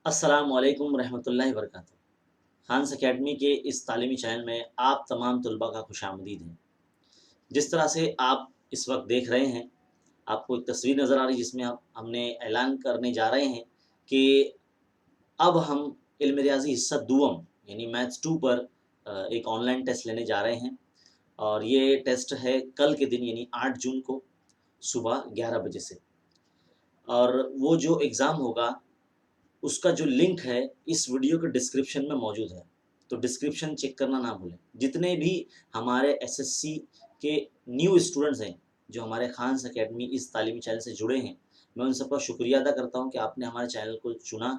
अस्सलाम वालेकुम रहमतुल्लाहि वबरकातुहू। खान्स एकेडमी के इस तालीमी चैनल में आप तमाम तलबा का खुशामदीद है। जिस तरह से आप इस वक्त देख रहे हैं, आपको एक तस्वीर नज़र आ रही है जिसमें हमने ऐलान करने जा रहे हैं कि अब हम इल्म रियाज़ी हिस्सा दूम यानी मैथ्स 2 पर एक ऑनलाइन टेस्ट लेने जा रहे हैं। और ये टेस्ट है कल के दिन यानी 8 जून को सुबह 11 बजे से। और वो जो एग्ज़ाम होगा उसका जो लिंक है इस वीडियो के डिस्क्रिप्शन में मौजूद है, तो डिस्क्रिप्शन चेक करना ना भूलें। जितने भी हमारे एसएससी के न्यू स्टूडेंट्स हैं, जो हमारे खान्स एकेडमी इस तालीमी चैनल से जुड़े हैं, मैं उन सबका शुक्रिया अदा करता हूँ कि आपने हमारे चैनल को चुना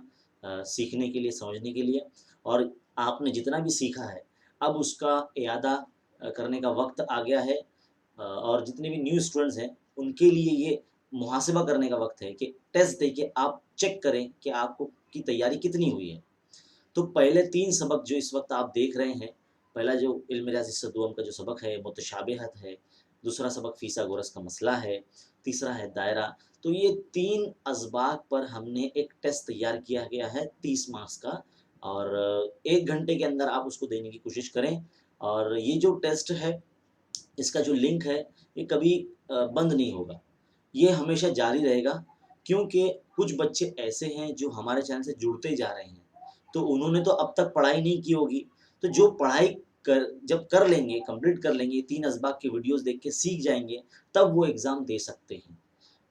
सीखने के लिए, समझने के लिए। और आपने जितना भी सीखा है, अब उसका इयादा करने का वक़्त आ गया है। और जितने भी न्यू स्टूडेंट्स हैं, उनके लिए ये मुहासिबा करने का वक़्त है कि टेस्ट देके आप चेक करें कि आपको की तैयारी कितनी हुई है। तो पहले 3 सबक जो इस वक़्त आप देख रहे हैं, पहला जो इल्म रियाज़ी हिस्सा दूम का जो सबक है मुतशाबिहत है, दूसरा सबक फ़ीसागोरस का मसला है, तीसरा है दायरा। तो ये 3 असबाक पर हमने एक टेस्ट तैयार किया गया है 30 मार्क्स का। और 1 घंटे के अंदर आप उसको देने की कोशिश करें। और ये जो टेस्ट है, इसका जो लिंक है, ये कभी बंद नहीं होगा, ये हमेशा जारी रहेगा। क्योंकि कुछ बच्चे ऐसे हैं जो हमारे चैनल से जुड़ते जा रहे हैं, तो उन्होंने तो अब तक पढ़ाई नहीं की होगी, तो जो पढ़ाई जब कर लेंगे, कंप्लीट कर लेंगे, 3 असबाक की वीडियोज़ देख के सीख जाएँगे, तब वो एग्ज़ाम दे सकते हैं।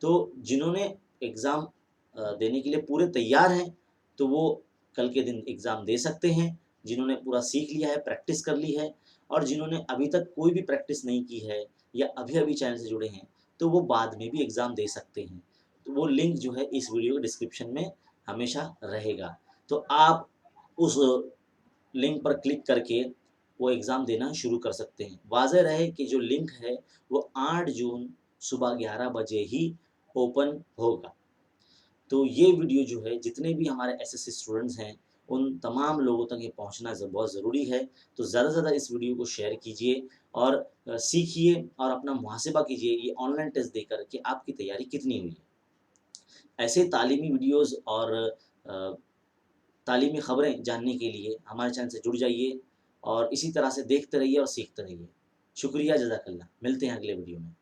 तो जिन्होंने एग्ज़ाम देने के लिए पूरे तैयार हैं, तो वो कल के दिन एग्ज़ाम दे सकते हैं। जिन्होंने पूरा सीख लिया है, प्रैक्टिस कर ली है, और जिन्होंने अभी तक कोई भी प्रैक्टिस नहीं की है या अभी-अभी चैनल से जुड़े हैं, तो वो बाद में भी एग्ज़ाम दे सकते हैं। तो वो लिंक जो है इस वीडियो के डिस्क्रिप्शन में हमेशा रहेगा। तो आप उस लिंक पर क्लिक करके वो एग्ज़ाम देना शुरू कर सकते हैं। वाज़ेह रहे कि जो लिंक है वो 8 जून सुबह 11 बजे ही ओपन होगा। तो ये वीडियो जो है जितने भी हमारे एसएससी स्टूडेंट्स हैं, उन तमाम लोगों तक ये पहुँचना बहुत ज़रूरी है। तो ज़्यादा से ज़्यादा इस वीडियो को शेयर कीजिए और सीखिए और अपना मुहासिबा कीजिए ये ऑनलाइन टेस्ट देकर कि आपकी तैयारी कितनी हुई है। ऐसे तालीमी वीडियोज़ और अ, तालीमी ख़बरें जानने के लिए हमारे चैनल से जुड़ जाइए और इसी तरह से देखते रहिए और सीखते रहिए। शुक्रिया, जज़ाकल्लाह। मिलते हैं अगले वीडियो में।